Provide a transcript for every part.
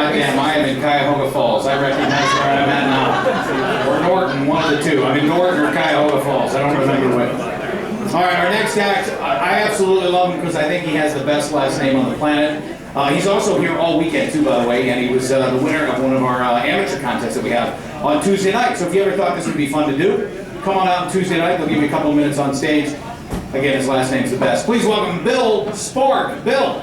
Goddamn, I am in Cuyahoga Falls. I recognize where I'm at now. Or Norton, one of the two. I'm in Norton or Cuyahoga Falls. I don't remember which. All right, our next act, I absolutely love him because I think he has the best last name on the planet. He's also here all weekend too, by the way, and he was the winner of one of our amateur contests that we have on Tuesday night. So if you ever thought this would be fun to do, come on out on Tuesday night. They'll give you a couple of minutes on stage. Again, his last name's the best. Please welcome Bill Sporck. Bill.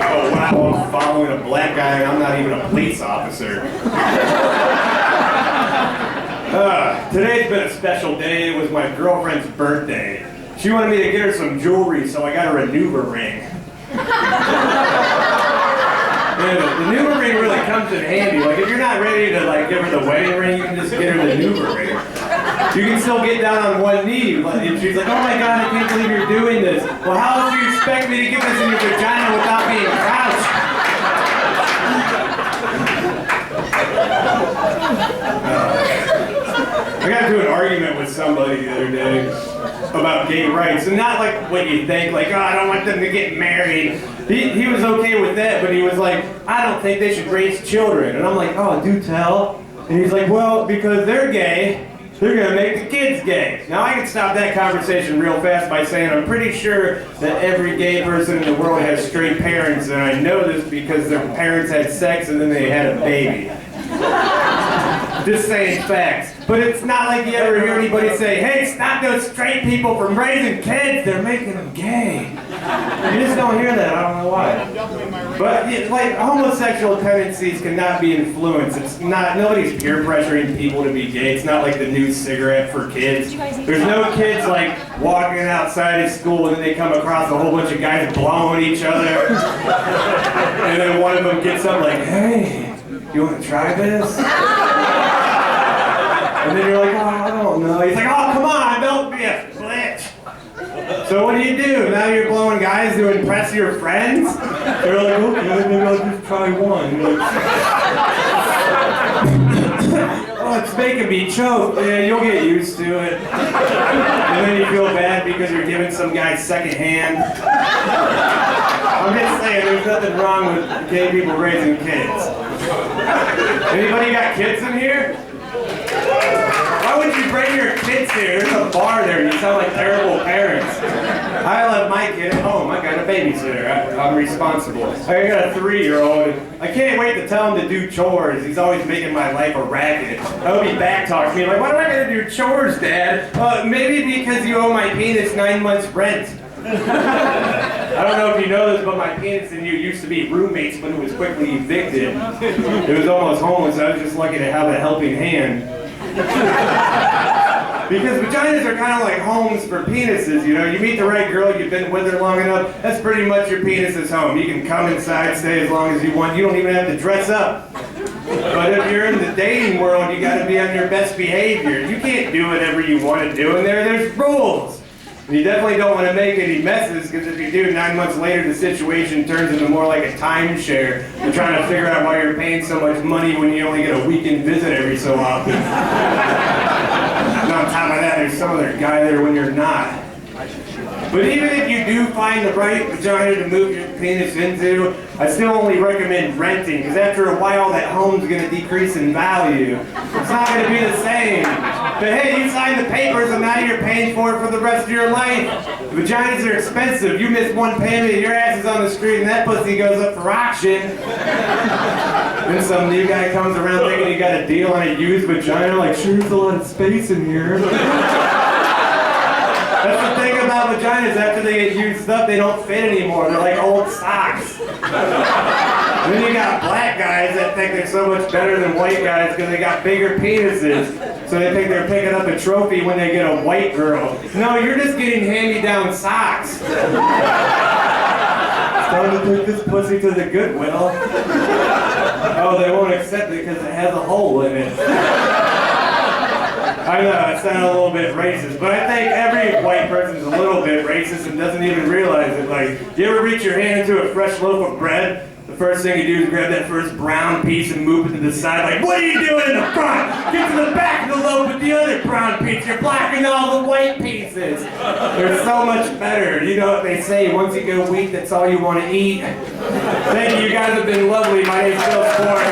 Oh, wow, I'm following a black guy and I'm not even a police officer. Today's been a special day. It was my girlfriend's birthday. She wanted me to get her some jewelry, so I got her a Nuva ring. Yeah, the Nuva ring really comes in handy. Like, if you're not ready to give her the wedding ring, you can just get her the Nuva ring. You can still get down on one knee. And she's like, oh my God, I can't believe you're doing this. Well, how else do you expect me to get this in your vagina without being crouched? I got into an argument with somebody the other day about gay rights, and not like what you think, like, oh, I don't want them to get married. He was okay with that, but he was like, I don't think they should raise children. And I'm like, oh, do tell. And he's like, well, because they're gay, they're gonna make the kids gay. Now I can stop that conversation real fast by saying I'm pretty sure that every gay person in the world has straight parents, and I know this because their parents had sex and then they had a baby. Just saying facts. But it's not like you ever hear anybody say, hey, stop those straight people from raising kids, they're making them gay. You just don't hear that, I don't know why. But like, homosexual tendencies cannot be influenced. It's not, nobody's peer pressuring people to be gay. It's not like the new cigarette for kids. There's no kids like walking outside of school and then they come across a whole bunch of guys blowing each other. And then one of them gets up like, hey, you want to try this? And then you're like, oh, I don't know. He's like, oh, come on, don't be a bitch. So what do? Now you're blowing guys to impress your friends? They're like, okay, maybe I'll just try one. You're like, oh, it's making me choke. Yeah, you'll get used to it. And then you feel bad because you're giving some guy second hand. I'm just saying, there's nothing wrong with gay people raising kids. Anybody got kids in here? Why would you bring your kids here? There's a bar there. You sound like terrible parents. I left my kid at home. I got a babysitter. I'm responsible. I got a 3-year-old. I can't wait to tell him to do chores. He's always making my life a racket. He'll be back talking to me like, why do I gotta do chores, Dad? Maybe because you owe my penis 9 months rent. I don't know if you know this, but my penis and you used to be roommates when it was quickly evicted. It was almost homeless. I was just lucky to have a helping hand. Because vaginas are kind of like homes for penises, you know. You meet the right girl, you've been with her long enough, that's pretty much your penis's home. You can come inside, stay as long as you want. You don't even have to dress up. But if you're in the dating world, you got to be on your best behavior. You can't do whatever you want to do, and there's rules. And you definitely don't want to make any messes, because if you do, 9 months later, the situation turns into more like a timeshare. You're trying to figure out why you're paying so much money when you only get a weekend visit every so often. And on top of that, there's some other guy there when you're not. But even if you do find the right vagina to move your penis into, I still only recommend renting, because after a while that home's going to decrease in value. It's not going to be the same. But hey, you signed the papers and now you're paying for it for the rest of your life. Vaginas are expensive. You miss one payment, your ass is on the street and that pussy goes up for auction. Then some new guy comes around thinking you got a deal on a used vagina, like, sure, there's a lot of space in here. That's the thing about vaginas, after they get used up, they don't fit anymore. They're like old socks. And then you got black guys that think they're so much better than white guys because they got bigger penises. So they think they're picking up a trophy when they get a white girl. No, you're just getting hand-me-down socks. It's time to take this pussy to the Goodwill. Oh, they won't accept it because it has a hole in it. I know, it sounded a little bit racist, but I think every white person's a little bit racist and doesn't even realize it. Like, you ever reach your hand into a fresh loaf of bread? The The first thing you do is grab that first brown piece and move it to the side. Like, what are you doing in the front? Get to the back of the loaf with the other brown piece. You're blocking all the white pieces. They're so much better. You know what they say, once you go weak, that's all you want to eat. Thank you, you guys have been lovely. My name's Sporck.